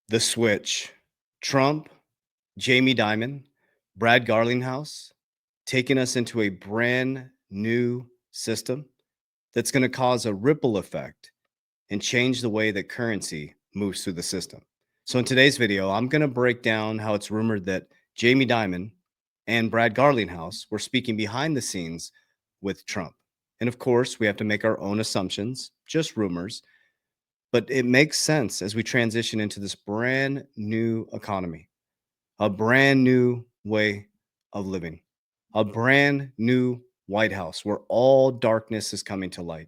The Switch. Trump, Jamie Dimon, Brad Garlinghouse, taking us into a brand new system that's going to cause a ripple effect and change the way that currency moves through the system. So in today's video, I'm going to break down how it's rumored that Jamie Dimon and Brad Garlinghouse were speaking behind the scenes with Trump. And of course, we have to make our own assumptions, just rumors, but it makes sense as we transition into this brand new economy, a brand new way of living, a brand new White House where all darkness is coming to light,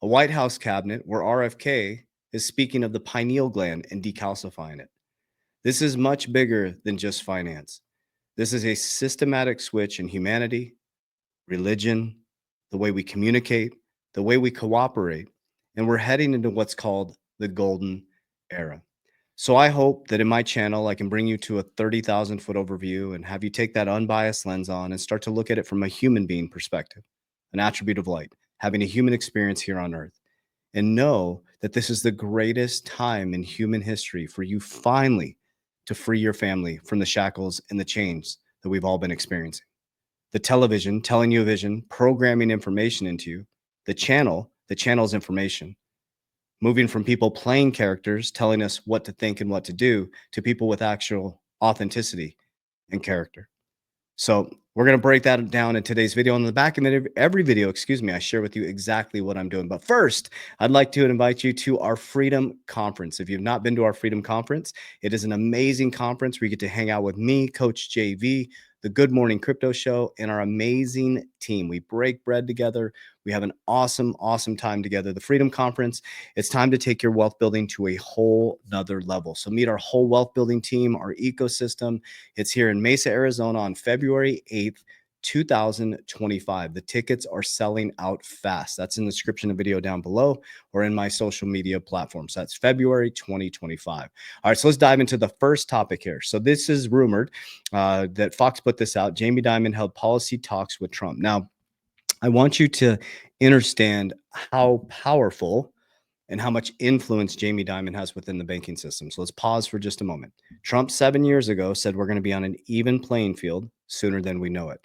a White House cabinet where RFK is speaking of the pineal gland and decalcifying it. This is much bigger than just finance. This is a systematic switch in humanity, religion, the way we communicate, the way we cooperate, and we're heading into what's called the golden era. So I hope that in my channel, I can bring you to a 30,000 foot overview and have you take that unbiased lens on and start to look at it from a human being perspective, an attribute of light, having a human experience here on earth, and know that this is the greatest time in human history for you finally to free your family from the shackles and the chains that we've all been experiencing. The television telling you a vision, programming information into you, the channel's information, moving from people playing characters, telling us what to think and what to do, to people with actual authenticity and character. So we're going to break that down in today's video. On the back end of every video, I share with you exactly what I'm doing. But first, I'd like to invite you to our Freedom Conference. If you've not been to our Freedom Conference, it is an amazing conference where you get to hang out with me, Coach JV, the Good Morning Crypto Show, and our amazing team. We break bread together. We have an awesome, awesome time together. The Freedom Conference, it's time to take your wealth building to a whole nother level. So meet our whole wealth building team, our ecosystem. It's here in Mesa, Arizona on February 8th, 2025. The tickets are selling out fast. That's in the description of the video down below or in my social media platforms. That's February 2025. All right, so let's dive into the first topic here. So this is rumored that Fox put this out. Jamie Dimon held policy talks with Trump. Now, I want you to understand how powerful and how much influence Jamie Dimon has within the banking system. So let's pause for just a moment. Trump 7 years ago said we're going to be on an even playing field sooner than we know it.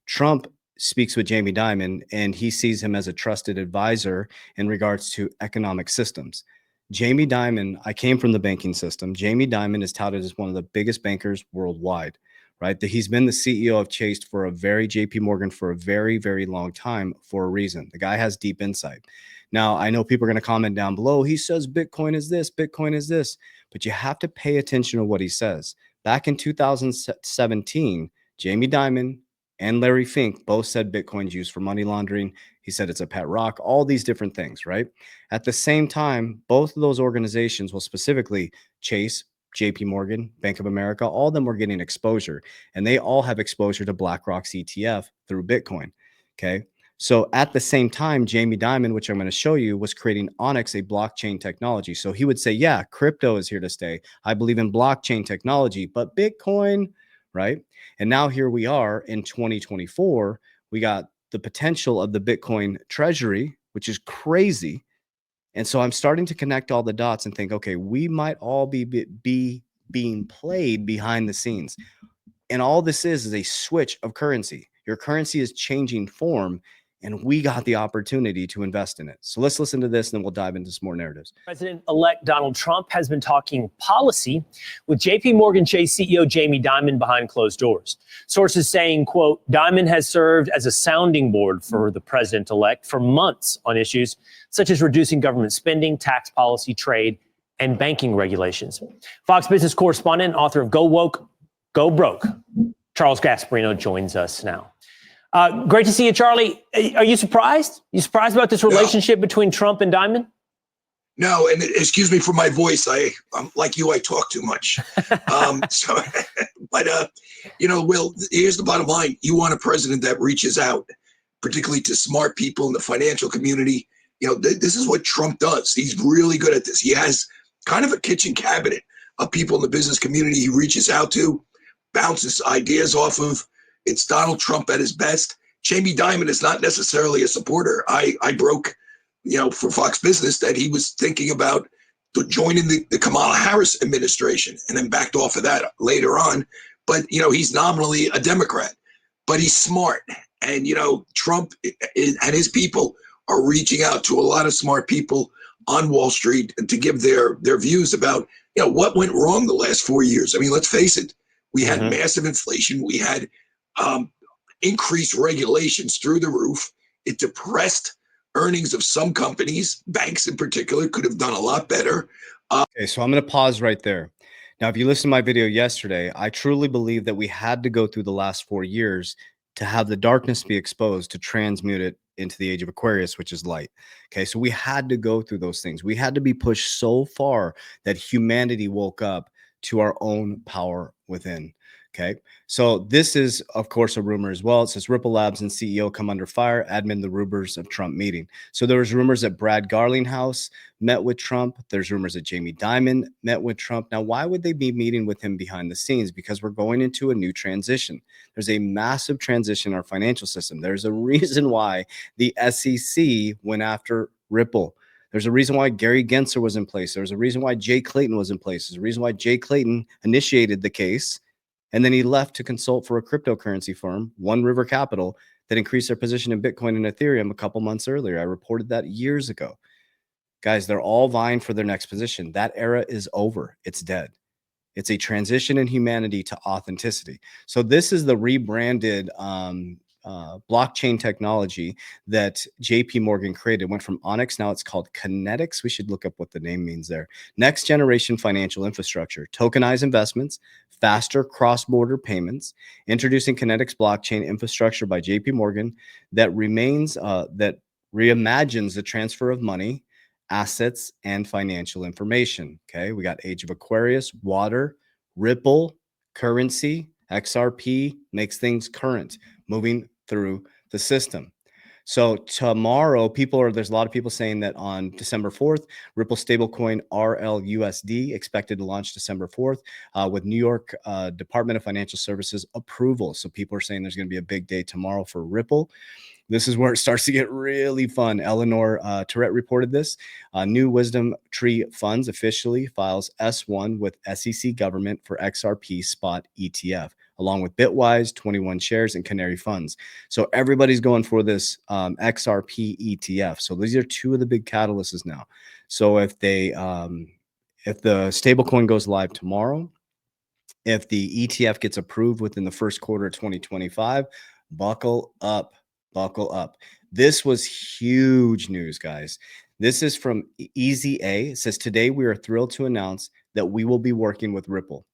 Trump speaks with Jamie Dimon and he sees him as a trusted advisor in regards to economic systems. Jamie Dimon, I came from the banking system. Jamie Dimon is touted as one of the biggest bankers worldwide, right? He's been the CEO of Chase for JP Morgan for a very, very long time for a reason. The guy has deep insight. Now, I know people are going to comment down below. He says Bitcoin is this, Bitcoin is this, but you have to pay attention to what he says. Back in 2017, Jamie Dimon and Larry Fink both said Bitcoin's used for money laundering. He said it's a pet rock, all these different things, right? At the same time, both of those organizations, well, specifically Chase, JP Morgan, Bank of America, all of them were getting exposure, and they all have exposure to BlackRock's ETF through Bitcoin. Okay. So at the same time, Jamie Dimon, which I'm going to show you, was creating Onyx, a blockchain technology. So he would say, yeah, crypto is here to stay. I believe in blockchain technology, but Bitcoin, right? And now here we are in 2024. We got the potential of the Bitcoin treasury, which is crazy. And so I'm starting to connect all the dots and think, okay, we might all be being played behind the scenes. And all this is a switch of currency. Your currency is changing form, and we got the opportunity to invest in it. So let's listen to this, and then we'll dive into some more narratives. President-elect Donald Trump has been talking policy with JP Morgan Chase CEO Jamie Dimon behind closed doors. Sources saying, quote, Dimon has served as a sounding board for the president-elect for months on issues such as reducing government spending, tax policy, trade, and banking regulations. Fox Business correspondent and author of Go Woke, Go Broke, Charles Gasparino joins us now. Great to see you, Charlie. Are you surprised? You surprised about this relationship between Trump and Dimon? No, and excuse me for my voice. I'm like you, I talk too much. Will, here's the bottom line. You want a president that reaches out, particularly to smart people in the financial community. This is what Trump does. He's really good at this. He has kind of a kitchen cabinet of people in the business community he reaches out to, bounces ideas off of. It's Donald Trump at his best. Jamie Dimon is not necessarily a supporter. I broke, for Fox Business that he was thinking about joining the Kamala Harris administration and then backed off of that later on. But, he's nominally a Democrat, but he's smart. And, Trump and his people are reaching out to a lot of smart people on Wall Street to give their views about, what went wrong the last 4 years. I mean, let's face it, we had massive inflation. We had increased regulations through the roof. It depressed earnings of some companies. Banks in particular could have done a lot better. Okay, so I'm going to pause right there. Now, if you listened to my video yesterday, I truly believe that we had to go through the last 4 years to have the darkness be exposed to transmute it into the age of Aquarius, which is light. Okay, so we had to go through those things. We had to be pushed so far that humanity woke up to our own power within. Okay, so this is, of course, a rumor as well. It says Ripple Labs and CEO come under fire, admin the rumors of Trump meeting. So there was rumors that Brad Garlinghouse met with Trump. There's rumors that Jamie Dimon met with Trump. Now, why would they be meeting with him behind the scenes? Because we're going into a new transition. There's a massive transition in our financial system. There's a reason why the SEC went after Ripple. There's a reason why Gary Gensler was in place. There's a reason why Jay Clayton was in place. There's a reason why Jay Clayton initiated the case. And then he left to consult for a cryptocurrency firm, One River Capital, that increased their position in Bitcoin and Ethereum a couple months earlier. I reported that years ago. Guys, they're all vying for their next position. That era is over. It's dead. It's a transition in humanity to authenticity. So this is the rebranded blockchain technology that JP Morgan created. Went from Onyx, now it's called Kinetics. We should look up what the name means there. Next generation financial infrastructure, tokenized investments, faster cross-border payments, introducing Kinetics blockchain infrastructure by JP Morgan that reimagines the transfer of money, assets, and financial information. Okay, we got Age of Aquarius, water, Ripple, currency, XRP makes things current, moving through the system. So tomorrow, there's a lot of people saying that on December 4th, Ripple stablecoin RLUSD expected to launch December 4th with New York Department of Financial Services approval. So people are saying there's going to be a big day tomorrow for Ripple. This is where it starts to get really fun. Eleanor Tourette reported this. New Wisdom Tree Funds officially files S1 with SEC government for XRP spot ETF, along with Bitwise, 21 shares, and Canary Funds. So everybody's going for this XRP ETF. So these are two of the big catalysts now. So if the stablecoin goes live tomorrow, if the ETF gets approved within the first quarter of 2025, buckle up. Buckle up. This was huge news, guys. This is from Easy A. It says, today we are thrilled to announce that we will be working with Ripple.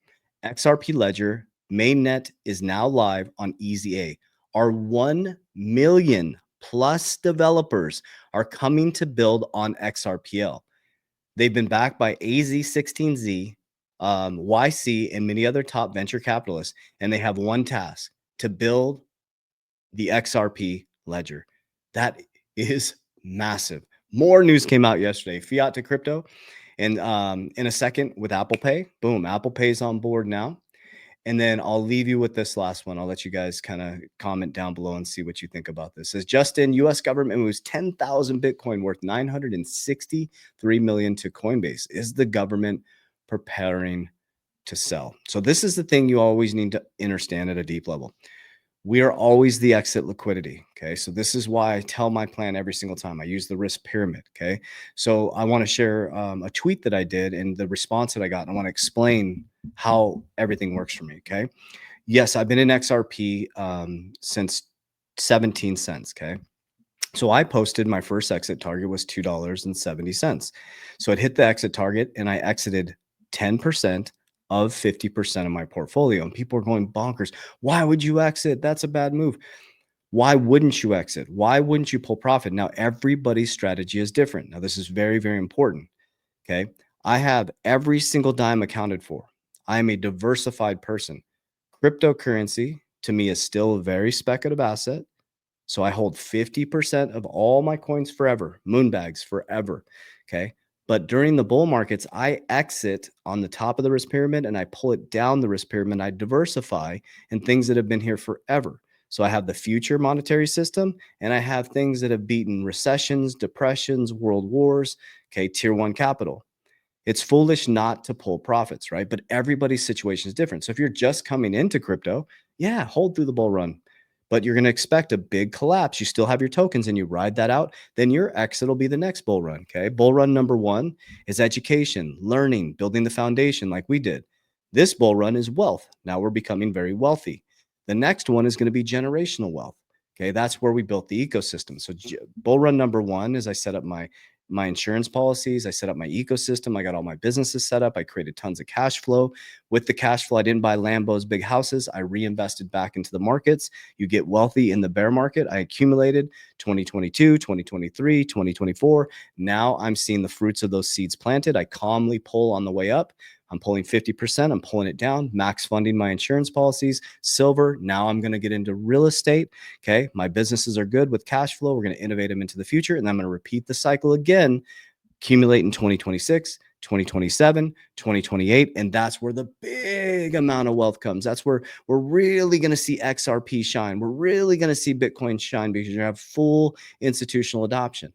XRP Ledger mainnet is now live on Easy A. Our 1 million plus developers are coming to build on XRPL. They've been backed by AZ16Z, YC, and many other top venture capitalists. And they have one task: to build the XRP ledger. That is massive. More news came out yesterday. Fiat to crypto. And in a second with Apple Pay, boom, Apple Pay is on board now. And then I'll leave you with this last one. I'll let you guys kind of comment down below and see what you think about this. It says, Justin, U.S. government moves 10,000 Bitcoin worth $963 million to Coinbase. Is the government preparing to sell? So this is the thing you always need to understand at a deep level. We are always the exit liquidity. Okay. So this is why I tell my plan every single time. I use the risk pyramid. Okay. So I want to share a tweet that I did and the response that I got. And I want to explain how everything works for me. Okay. Yes, I've been in XRP since 17 cents. Okay. So I posted my first exit target was $2.70. So it hit the exit target and I exited 10% of 50% of my portfolio. And people are going bonkers. Why would you exit? That's a bad move. Why wouldn't you exit? Why wouldn't you pull profit? Now, everybody's strategy is different. Now, this is very, very important. Okay. I have every single dime accounted for. I am a diversified person. Cryptocurrency to me is still a very speculative asset. So I hold 50% of all my coins forever, moonbags forever. Okay. But during the bull markets, I exit on the top of the risk pyramid and I pull it down the risk pyramid. I diversify in things that have been here forever. So I have the future monetary system and I have things that have beaten recessions, depressions, world wars, okay, tier one capital. It's foolish not to pull profits, right? But everybody's situation is different. So if you're just coming into crypto, yeah, hold through the bull run. But you're going to expect a big collapse. You still have your tokens and you ride that out, then your exit will be the next bull run. Okay. Bull run number one is education, learning, building the foundation like we did. This bull run is wealth. Now we're becoming very wealthy. The next one is going to be generational wealth. Okay. That's where we built the ecosystem. So bull run number one is I set up my insurance policies. I set up my ecosystem. I got all my businesses set up. I created tons of cash flow. With the cash flow, I didn't buy Lambos, big houses. I reinvested back into the markets. You get wealthy in the bear market. I accumulated 2022, 2023, 2024. Now I'm seeing the fruits of those seeds planted. I calmly pull on the way up. I'm pulling 50%. I'm pulling it down, max funding my insurance policies, silver. Now I'm going to get into real estate. Okay. My businesses are good with cash flow. We're going to innovate them into the future. And I'm going to repeat the cycle again, accumulate in 2026, 2027, 2028. And that's where the big amount of wealth comes. That's where we're really going to see XRP shine. We're really going to see Bitcoin shine because you have full institutional adoption,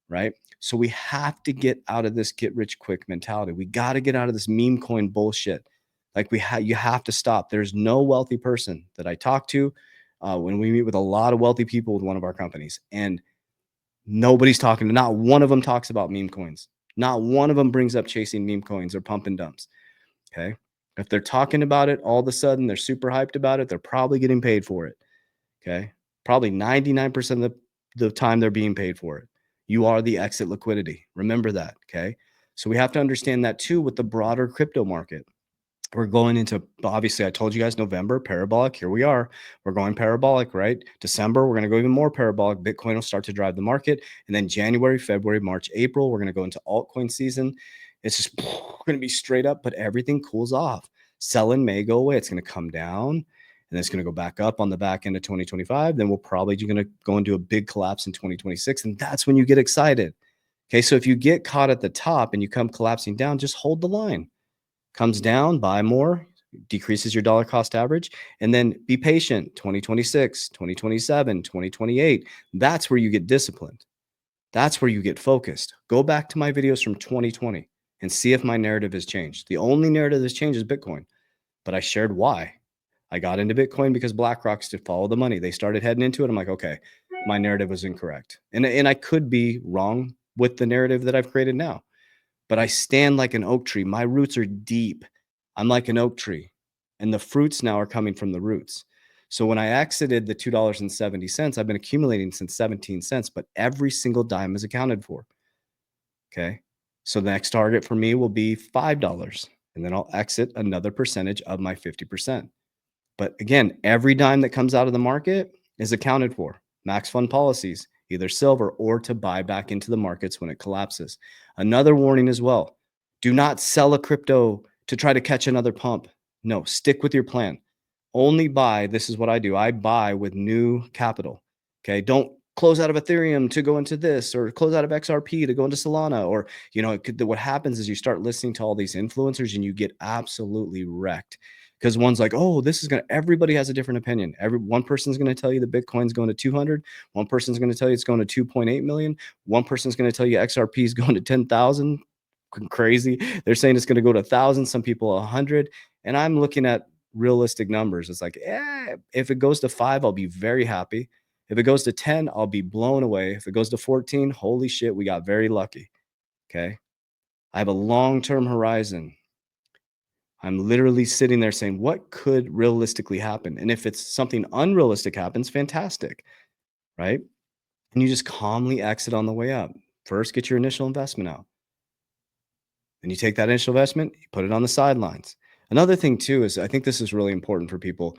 right? So we have to get out of this get rich quick mentality. We got to get out of this meme coin bullshit. Like you have to stop. There's no wealthy person that I talk to when we meet with a lot of wealthy people with one of our companies, and nobody's talking to, not one of them talks about meme coins. Not one of them brings up chasing meme coins or pump and dumps. Okay. If they're talking about it, all of a sudden they're super hyped about it. They're probably getting paid for it. Okay. Probably 99% of the time they're being paid for it. You are the exit liquidity. Remember that. Okay. So we have to understand that too with the broader crypto market. We're going into, obviously, I told you guys November, parabolic. Here we are. We're going parabolic, right? December, we're going to go even more parabolic. Bitcoin will start to drive the market. And then January, February, March, April, we're going to go into altcoin season. It's just going to be straight up, but everything cools off. Selling may go away. It's going to come down and it's going to go back up on the back end of 2025. Then we're probably going to go into a big collapse in 2026. And that's when you get excited. Okay. So if you get caught at the top and you come collapsing down, just hold the line. Comes down, buy more, decreases your dollar cost average, and then be patient. 2026, 2027, 2028. That's where you get disciplined. That's where you get focused. Go back to my videos from 2020 and see if my narrative has changed. The only narrative that's changed is Bitcoin, but I shared why. I got into Bitcoin because BlackRock's to follow the money. They started heading into it. I'm like, okay, my narrative was incorrect. And I could be wrong with the narrative that I've created now, but I stand like an oak tree. My roots are deep. I'm like an oak tree, and the fruits now are coming from the roots. So when I exited the $2.70, I've been accumulating since 17 cents, but every single dime is accounted for. Okay. So the next target for me will be $5, and then I'll exit another percentage of my 50%. But again, every dime that comes out of the market is accounted for. Max fund policies, either silver or to buy back into the markets when it collapses. Another warning as well. Do not sell a crypto to try to catch another pump. No, stick with your plan. Only buy, this is what I do. I buy with new capital. Okay. Don't close out of Ethereum to go into this, or close out of XRP to go into Solana, or, what happens is you start listening to all these influencers and you get absolutely wrecked. Because one's like, oh, everybody has a different opinion. One person's going to tell you the Bitcoin's going to 200. One person's going to tell you it's going to 2.8 million. One person's going to tell you XRP is going to 10,000. Crazy. They're saying it's going to go to 1,000. Some people 100. And I'm looking at realistic numbers. It's like, if it goes to 5, I'll be very happy. If it goes to 10, I'll be blown away. If it goes to 14, holy shit, we got very lucky. Okay. I have a long-term horizon. I'm literally sitting there saying, what could realistically happen? And if it's something unrealistic happens, fantastic, right? And you just calmly exit on the way up. First, get your initial investment out. Then you take that initial investment, you put it on the sidelines. Another thing too is, I think this is really important for people.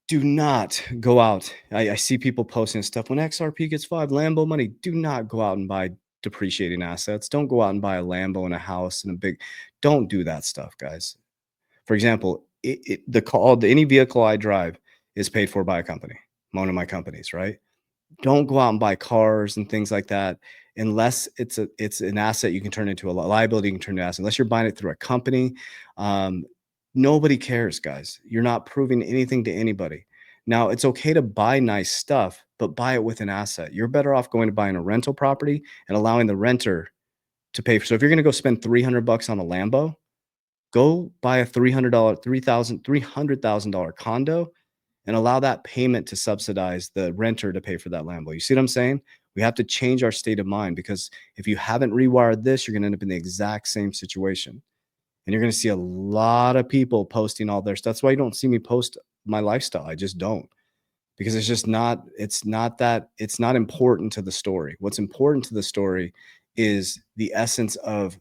Do not go out. I see people posting stuff when XRP gets 5 Lambo money. Do not go out and buy depreciating assets. Don't go out and buy a Lambo and a house and don't do that stuff, guys. For example, any vehicle I drive is paid for by a company, one of my companies, right? Don't go out and buy cars and things like that unless it's an asset you can turn into a liability. You can turn into an asset unless you're buying it through a company. Nobody cares, guys. You're not proving anything to anybody. Now, it's okay to buy nice stuff, but buy it with an asset. You're better off going to buying a rental property and allowing the renter to pay for. So if you're going to go spend $300 on a Lambo, go buy a $300,000 condo and allow that payment to subsidize the renter to pay for that Lambo. You see what I'm saying? We have to change our state of mind, because if you haven't rewired this, you're going to end up in the exact same situation. And you're going to see a lot of people posting all their stuff. That's why you don't see me post my lifestyle. I just don't, because it's not important to the story. What's important to the story is the essence of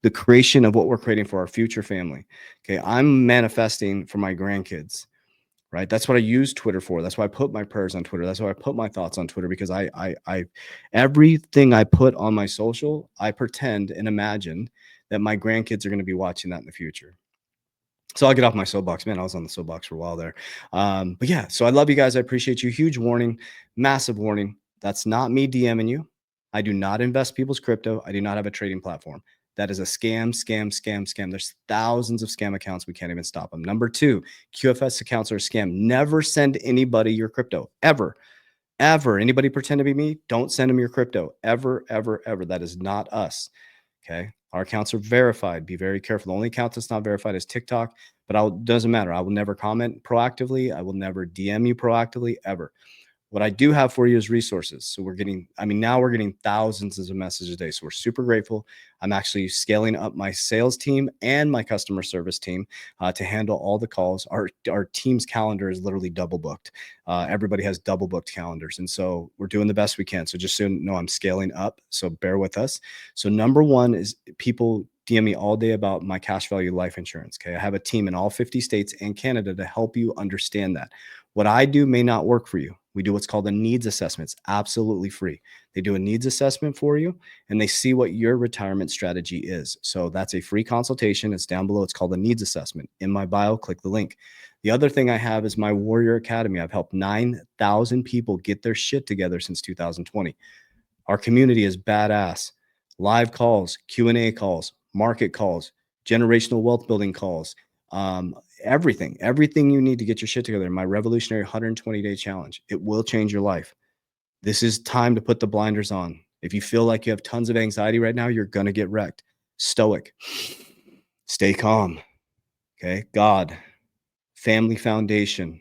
the creation of what we're creating for our future family. Okay. I'm manifesting for my grandkids, right? That's what I use Twitter for. That's why I put my prayers on Twitter. That's why I put my thoughts on Twitter, because everything I put on my social, I pretend and imagine that my grandkids are going to be watching that in the future. So I'll get off my soapbox, man. I was on the soapbox for a while there. But yeah, so I love you guys. I appreciate you. Huge warning, massive warning. That's not me DMing you. I do not invest people's crypto. I do not have a trading platform. That is a scam, scam, scam, scam. There's thousands of scam accounts. We can't even stop them. Number two, QFS accounts are a scam. Never send anybody your crypto, ever, ever. Anybody pretend to be me? Don't send them your crypto, ever, ever, ever. That is not us. Okay. Our accounts are verified. Be very careful. The only account that's not verified is TikTok, but doesn't matter. I will never comment proactively. I will never DM you proactively, ever. What I do have for you is resources. So now we're getting thousands of messages a day. So we're super grateful. I'm actually scaling up my sales team and my customer service team to handle all the calls. Our team's calendar is literally double booked. Everybody has double booked calendars. And so we're doing the best we can. So just so you know, I'm scaling up. So bear with us. So number one is people DM me all day about my cash value life insurance. Okay. I have a team in all 50 states and Canada to help you understand that. What I do may not work for you. We do what's called a needs assessment. It's absolutely free. They do a needs assessment for you and they see what your retirement strategy is. So that's a free consultation. It's down below. It's called a needs assessment. In my bio, click the link. The other thing I have is my Warrior Academy. I've helped 9,000 people get their shit together since 2020. Our community is badass. Live calls, Q&A calls, market calls, generational wealth building calls, everything you need to get your shit together. My revolutionary 120-day challenge. It will change your life. This is time to put the blinders on. If you feel like you have tons of anxiety right now, you're going to get wrecked. Stoic. Stay calm. Okay. God. Family foundation.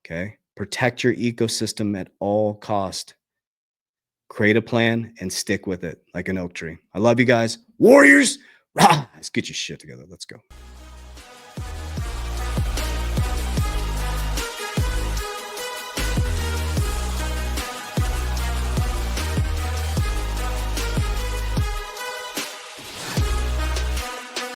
Okay. Protect your ecosystem at all cost. Create a plan and stick with it like an oak tree. I love you guys. Warriors. Let's get your shit together. Let's go.